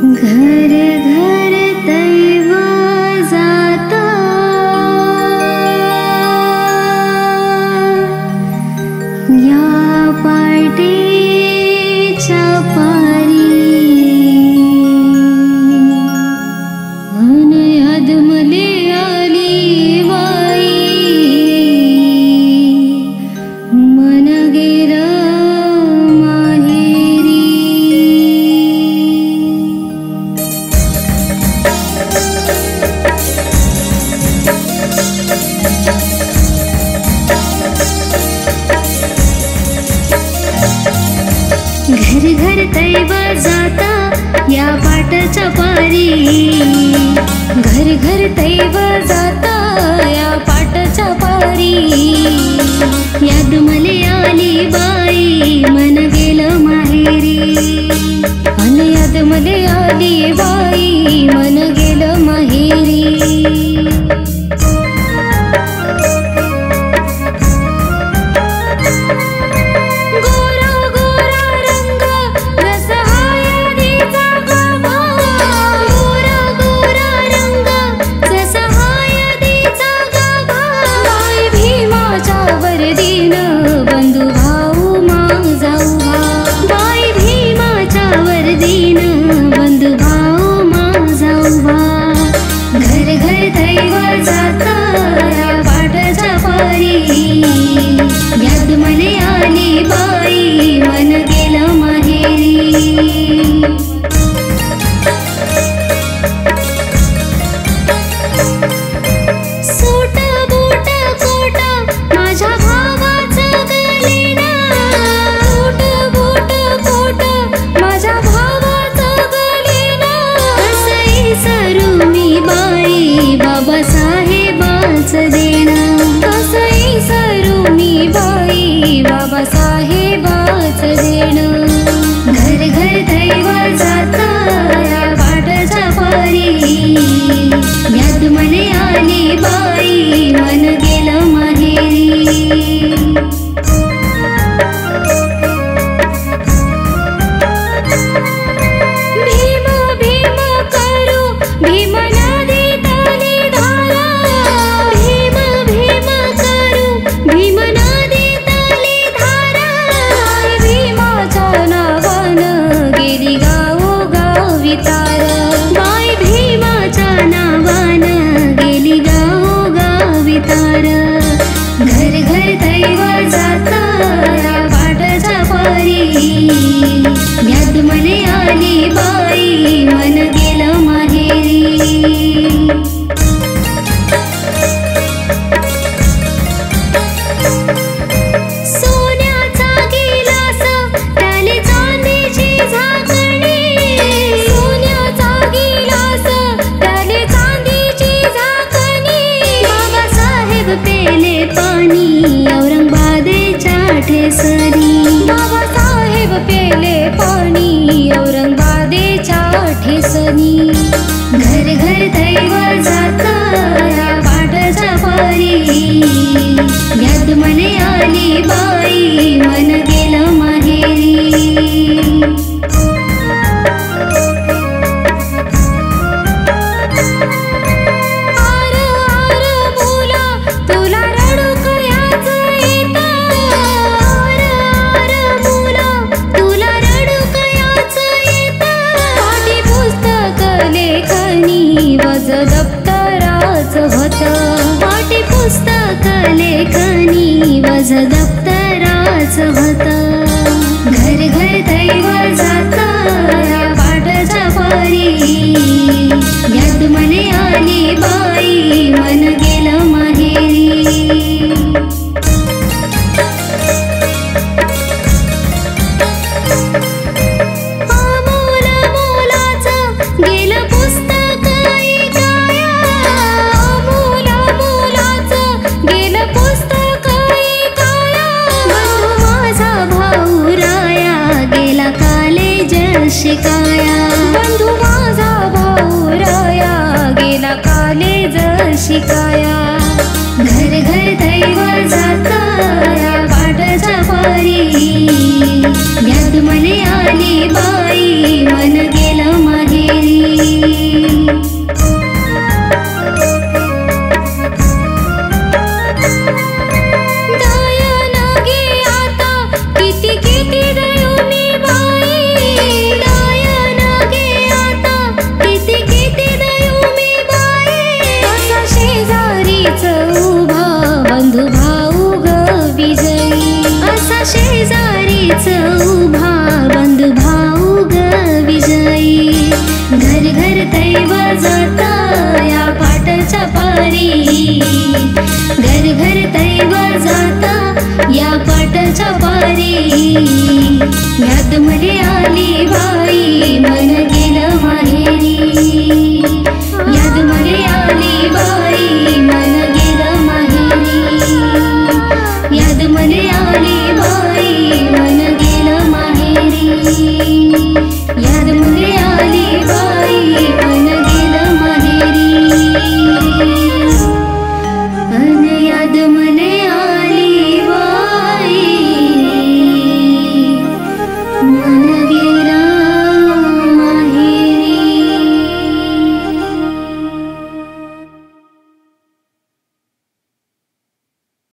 घर घर दैव जाता, या पाटेच्या पारी अनयादमले आली बाई, मन गेलं माहेरी। घर घर दैव जाता, या पाटाच्या पारी घर घर दैव जाता, या पाटाच्या पारी याद मले आली बाई, मन गेलं माहेरी। अन याद मले आली बाई, मन गेलं माहेरी। घर घर दैव जाता, या पाटाच्या पारी याद मले आली बाई, मन गेलं माहेरी। सूट बूट कोट माझ्या भावाचं गलेना, सूट बूट कोट माझ्या भावाचं गलेना, कसंही सरू मी बाई, बाबासाहेबाचं देणं, कसंही सरू मी बाई, बाबासाहेबाचं देणं। घर घर दैव जाता, या पाटाच्या पारी याद मले आली बाई, मन गेलं माहेरी। भीम भीम करू भीम नदीत आली धारा, भीम भीम करू भीम नदीत आली धारा, भीमाच्या नावानं गेली गावोगावी तारा, बाई भीमाच्या नावानं गेली गावोगावी तारा। घर घर दैव जाता, या पाटाच्या पारी याद मले आली बाई, मन गेलं माहेरी। सोन्याचा गिलास त्याने चांदीची झाकणी, सोन्याचा गिलास त्याने चांदीची झाकणी, बाबासाहेब पेले पाणी औरंगाबादेच्या ठेसरी, बाबासाहेब पेले पाणी औरंगाबादेच्या ठेसरी। घर घर दैव जाता, या पाटाच्या पारी याद मले आली बाई, मन गेलं माहेरी। आर आर मुला तुला रडू कयाच येतं, आर आर मुला तुला रडू कयाच येतं, पाठी पुस्तक लेखनी वज दप्तराचं होतं, पाठी पुस्तक लेखनी वज दप्तराचं होतं। घर घर दैव जाता, या पाटाच्या पारी याद मले आली बाई, मन गेलं माहेरी। अमोल मोलाचं गेलं पुस्तक ऐकाया, अमोल मोलाचं गेलं पुस्तक ऐकाया, बंधू माझा भाऊ राया गेला कॉलेज शिकाया, बंधू माझा भाऊ राया गेला कॉलेज शिकाया। घर घर दैव जाता, या पाटाच्या पारी याद मले आली बाई, मन गेलं माहेरी। ग